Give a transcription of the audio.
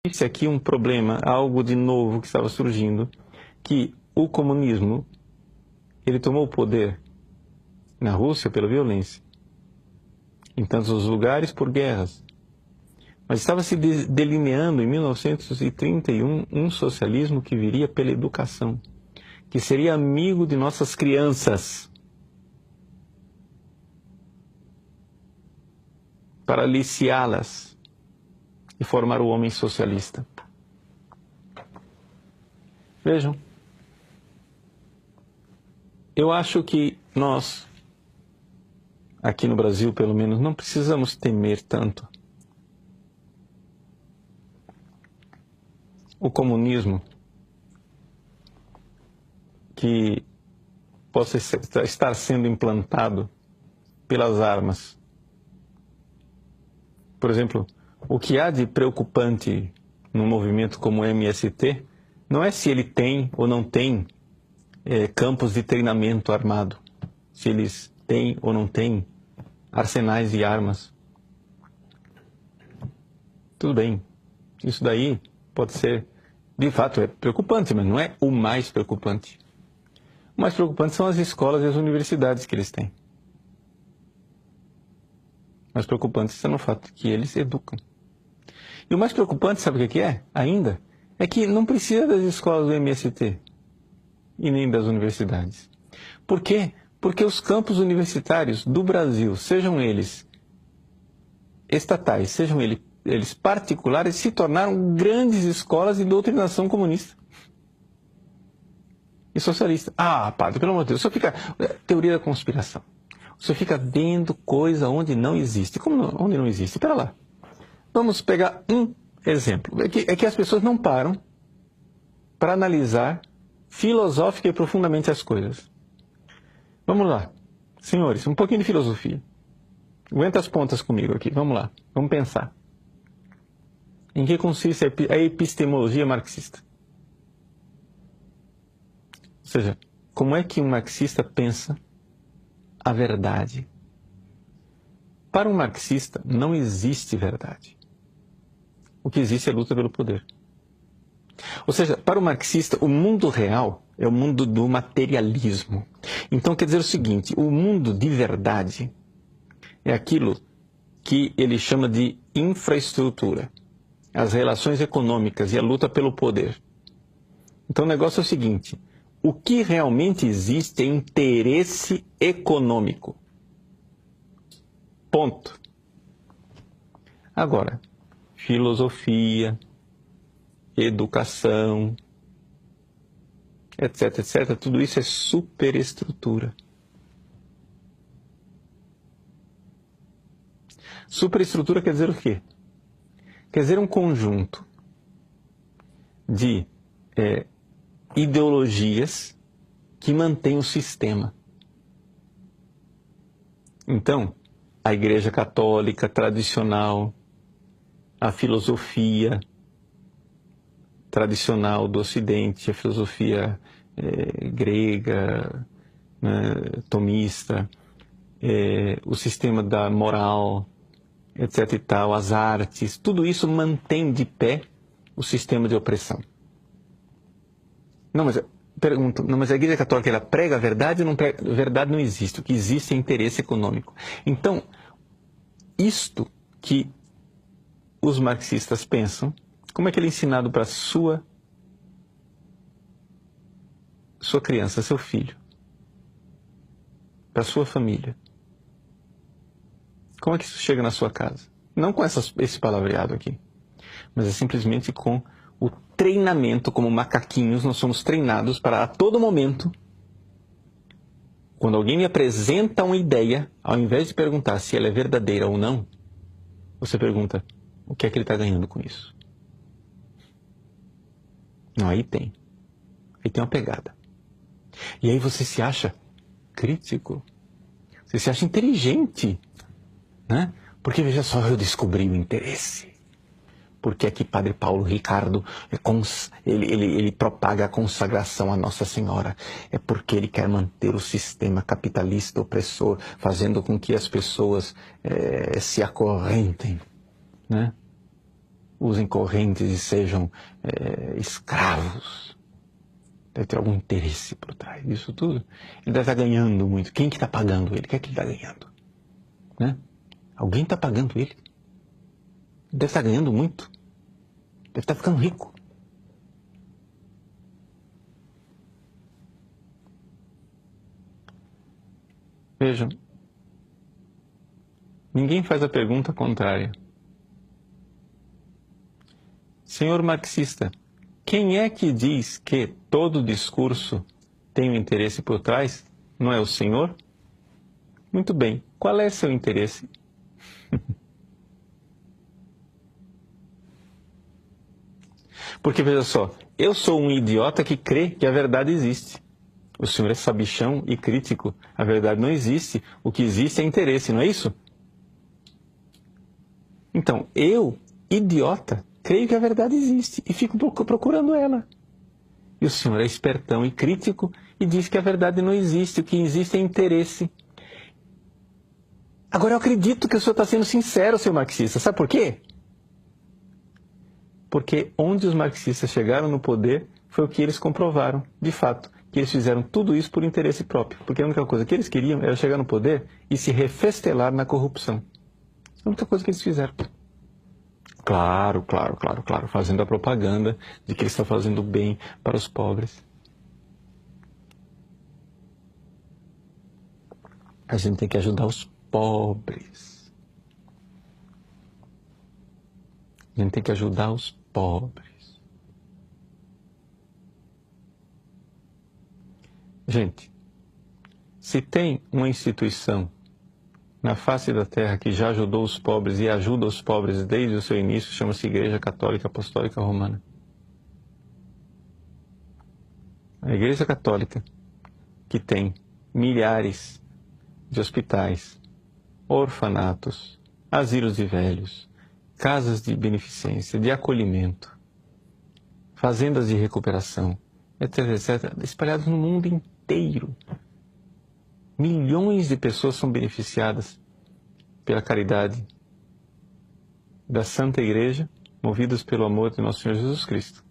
Isso aqui um problema, algo de novo que estava surgindo, que o comunismo, ele tomou o poder na Rússia pela violência, em tantos lugares por guerras, mas estava se delineando em 1931 um socialismo que viria pela educação, que seria amigo de nossas crianças, para aliciá-las e formar o homem socialista. Vejam, eu acho que nós, aqui no Brasil pelo menos, não precisamos temer tanto o comunismo que possa estar sendo implantado pelas armas. Por exemplo, o que há de preocupante num movimento como o MST não é se ele tem ou não tem campos de treinamento armado, se eles têm ou não têm arsenais de armas. Tudo bem, isso daí pode ser, de fato, é preocupante, mas não é o mais preocupante. O mais preocupante são as escolas e as universidades que eles têm. O mais preocupante está no fato que eles educam. E o mais preocupante, sabe o que é? Ainda, é que não precisa das escolas do MST e nem das universidades. Por quê? Porque os campos universitários do Brasil, sejam eles estatais, sejam eles particulares, se tornaram grandes escolas de doutrinação comunista e socialista. Ah, padre, pelo amor de Deus, só fica teoria da conspiração. Você fica vendo coisa onde não existe. Como não, onde não existe? Espera lá. Vamos pegar um exemplo. É que as pessoas não param para analisar filosófica e profundamente as coisas. Vamos lá. Senhores, um pouquinho de filosofia. Aguenta as pontas comigo aqui. Vamos lá. Vamos pensar. Em que consiste a epistemologia marxista? Ou seja, como é que um marxista pensa a verdade? Para um marxista, não existe verdade. O que existe é a luta pelo poder. Ou seja, para o marxista, o mundo real é o mundo do materialismo. Então, quer dizer o seguinte, o mundo de verdade é aquilo que ele chama de infraestrutura, as relações econômicas e a luta pelo poder. Então, o negócio é o seguinte, o que realmente existe é interesse econômico. Ponto. Agora, filosofia, educação, etc, etc, tudo isso é superestrutura. Superestrutura quer dizer o quê? Quer dizer um conjunto de ideologias que mantém o sistema. Então, a Igreja Católica tradicional, a filosofia tradicional do Ocidente, a filosofia grega, né, tomista, o sistema da moral, etc e tal, as artes, tudo isso mantém de pé o sistema de opressão. Não, mas pergunto, não, mas a Igreja Católica ela prega a verdade ou não prega? Verdade não existe, o que existe é interesse econômico. Então, isto que os marxistas pensam, como é que ele é ensinado para sua criança, seu filho, para sua família? Como é que isso chega na sua casa? Não com esse palavreado aqui, mas é simplesmente com o treinamento. Como macaquinhos, nós somos treinados para, a todo momento, quando alguém me apresenta uma ideia, ao invés de perguntar se ela é verdadeira ou não, você pergunta, o que é que ele está ganhando com isso? Não, aí tem uma pegada. E aí você se acha crítico, você se acha inteligente, né? Porque, veja só, eu descobri o interesse. Porque é que Padre Paulo Ricardo, ele propaga a consagração à Nossa Senhora. É porque ele quer manter o sistema capitalista opressor, fazendo com que as pessoas se acorrentem, né? usem correntes e sejam escravos. Deve ter algum interesse por trás disso tudo. Ele deve estar ganhando muito. Quem que está pagando ele? O que é que ele está ganhando? Né? Alguém está pagando ele. Ele deve estar ganhando muito. Deve estar ficando rico. Vejam, ninguém faz a pergunta contrária. Senhor marxista, quem é que diz que todo discurso tem um interesse por trás? Não é o senhor? Muito bem. Qual é seu interesse? Porque, veja só, eu sou um idiota que crê que a verdade existe. O senhor é sabichão e crítico. A verdade não existe. O que existe é interesse, não é isso? Então, eu, idiota, creio que a verdade existe e fico procurando ela. E o senhor é espertão e crítico e diz que a verdade não existe. O que existe é interesse. Agora, eu acredito que o senhor está sendo sincero, seu marxista. Sabe por quê? Porque onde os marxistas chegaram no poder foi o que eles comprovaram, de fato, que eles fizeram tudo isso por interesse próprio. Porque a única coisa que eles queriam era chegar no poder e se refestelar na corrupção. A única coisa que eles fizeram. Claro, fazendo a propaganda de que eles estão fazendo bem para os pobres. A gente tem que ajudar os pobres. A gente tem que ajudar os pobres. Gente, se tem uma instituição na face da Terra que já ajudou os pobres e ajuda os pobres desde o seu início, chama-se Igreja Católica Apostólica Romana. A Igreja Católica, que tem milhares de hospitais, orfanatos, asilos de velhos, casas de beneficência, de acolhimento, fazendas de recuperação, etc, espalhados no mundo inteiro. Milhões de pessoas são beneficiadas pela caridade da Santa Igreja, movidas pelo amor de Nosso Senhor Jesus Cristo.